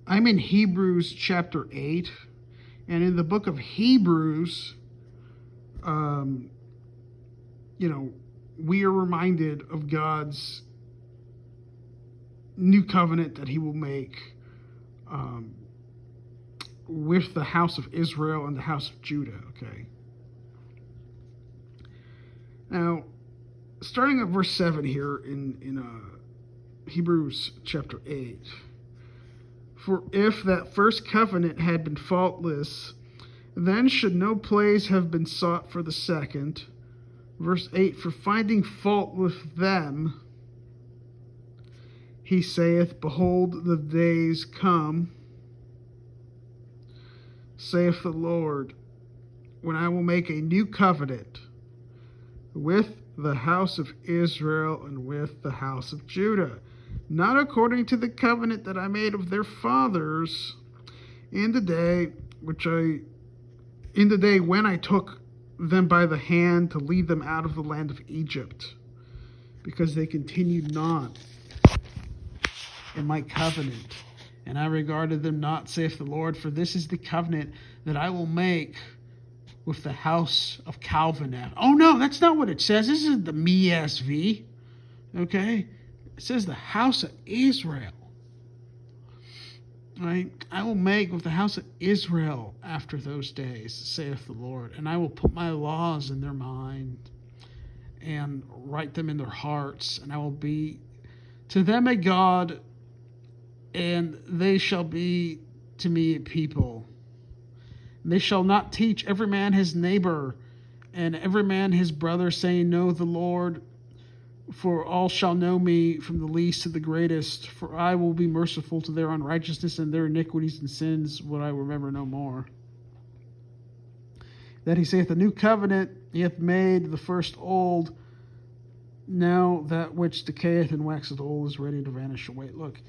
I'm in Hebrews chapter 8, and in the book of Hebrews, um, we are reminded of God's new covenant that he will make um, with the house of Israel and the house of Judah, okay? Now, starting at verse 7 here in Hebrews chapter 8. For if that first covenant had been faultless, then should no praise have been sought for the second. Verse 8, for finding fault with them, he saith, behold, the days come, saith the Lord, when I will make a new covenant with the house of Israel and with the house of Judah, not according to the covenant that I made of their fathers in the day when I took them by the hand to lead them out of the land of Egypt, because they continued not in my covenant, and I regarded them not, saith the Lord, for this is the covenant that I will make with the house of Calvin. Oh no, that's not what it says. This is the MeSV. Okay? It says the house of Israel. Right? I will make with the house of Israel after those days, saith the Lord, and I will put my laws in their mind and write them in their hearts, and I will be to them a God, and they shall be to me a people. They shall not teach every man his neighbor and every man his brother, saying, know the Lord, for all shall know me, from the least to the greatest. For I will be merciful to their unrighteousness, and their iniquities and sins will I remember no more. That he saith, the new covenant he hath made, the first old. Now that which decayeth and waxeth old is ready to vanish away. Look,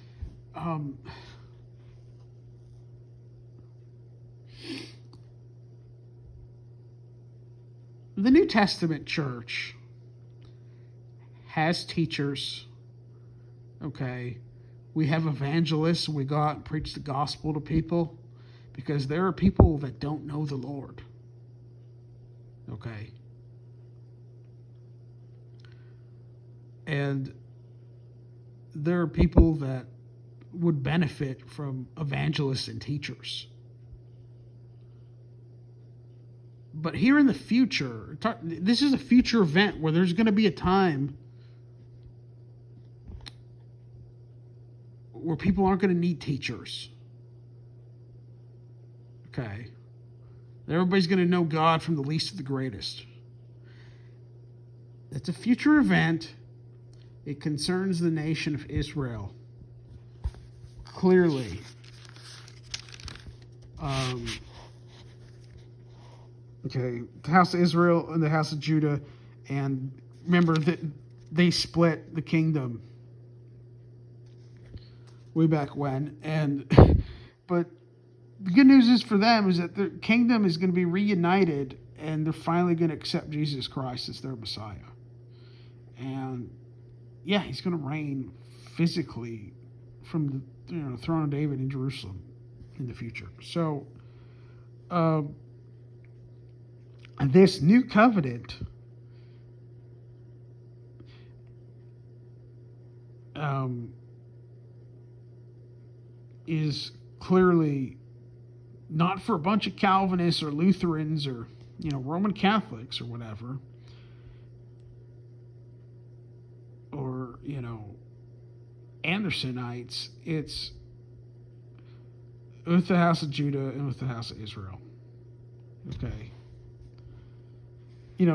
the New Testament church has teachers, okay? We have evangelists. We go out and preach the gospel to people because there are people that don't know the Lord, okay? And there are people that would benefit from evangelists and teachers. But here in the future, this is a future event where there's going to be a time where people aren't going to need teachers. Okay. Everybody's going to know God from the least to the greatest. It's a future event. It concerns the nation of Israel. Clearly. Okay, the house of Israel and the house of Judah, and remember that they split the kingdom way back when, but the good news is for them is that the kingdom is going to be reunited, and they're finally going to accept Jesus Christ as their Messiah. And yeah, he's going to reign physically from the throne of David in Jerusalem in the future. So this new covenant is clearly not for a bunch of Calvinists or Lutherans or Roman Catholics or whatever, or Andersonites. It's with the house of Judah and with the house of Israel. Okay.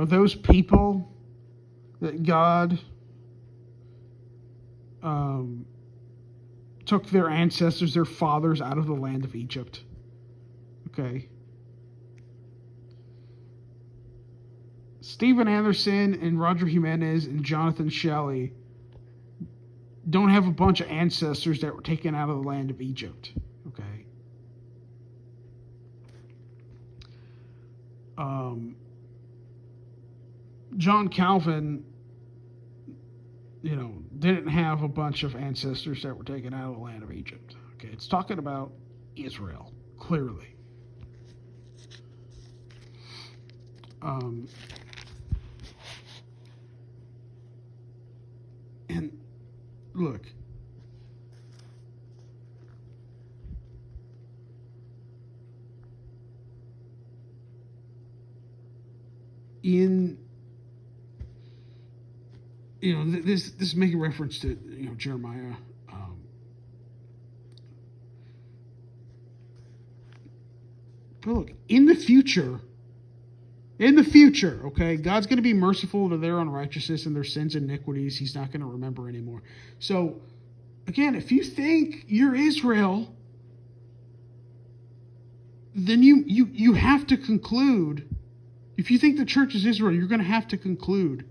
Those people that God took their ancestors, their fathers, out of the land of Egypt. Okay. Steven Anderson and Roger Jimenez and Jonathan Shelley don't have a bunch of ancestors that were taken out of the land of Egypt. Okay. John Calvin, didn't have a bunch of ancestors that were taken out of the land of Egypt. Okay, it's talking about Israel, clearly. Um, and look, in this is making reference to Jeremiah. But look, in the future, okay, God's going to be merciful to their unrighteousness and their sins and iniquities. He's not going to remember anymore. So, again, if you think you're Israel, then you have to conclude. If you think the church is Israel, you're going to have to conclude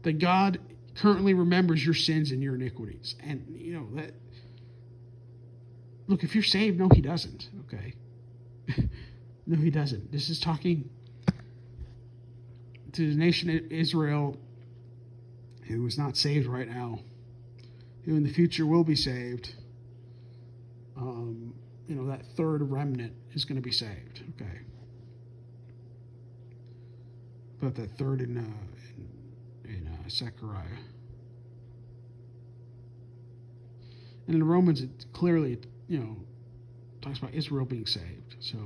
that God currently remembers your sins and your iniquities. And, that. Look, if you're saved, no, he doesn't, okay? No, he doesn't. This is talking to the nation of Israel who is not saved right now, who in the future will be saved. That third remnant is going to be saved, okay? But that third in Zechariah. And in Romans, it clearly, talks about Israel being saved. So,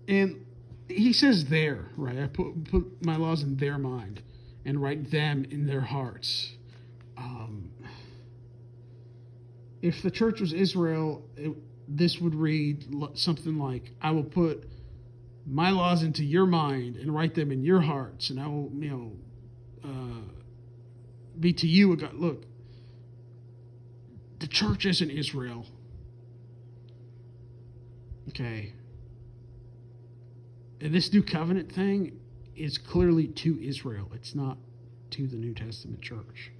and he says there, right? I put my laws in their mind and write them in their hearts. If the church was Israel, this would read something like, I will put my laws into your mind and write them in your hearts, and I will, be to you a God. Look, the church isn't Israel. Okay. And this new covenant thing is clearly to Israel. It's not to the New Testament church.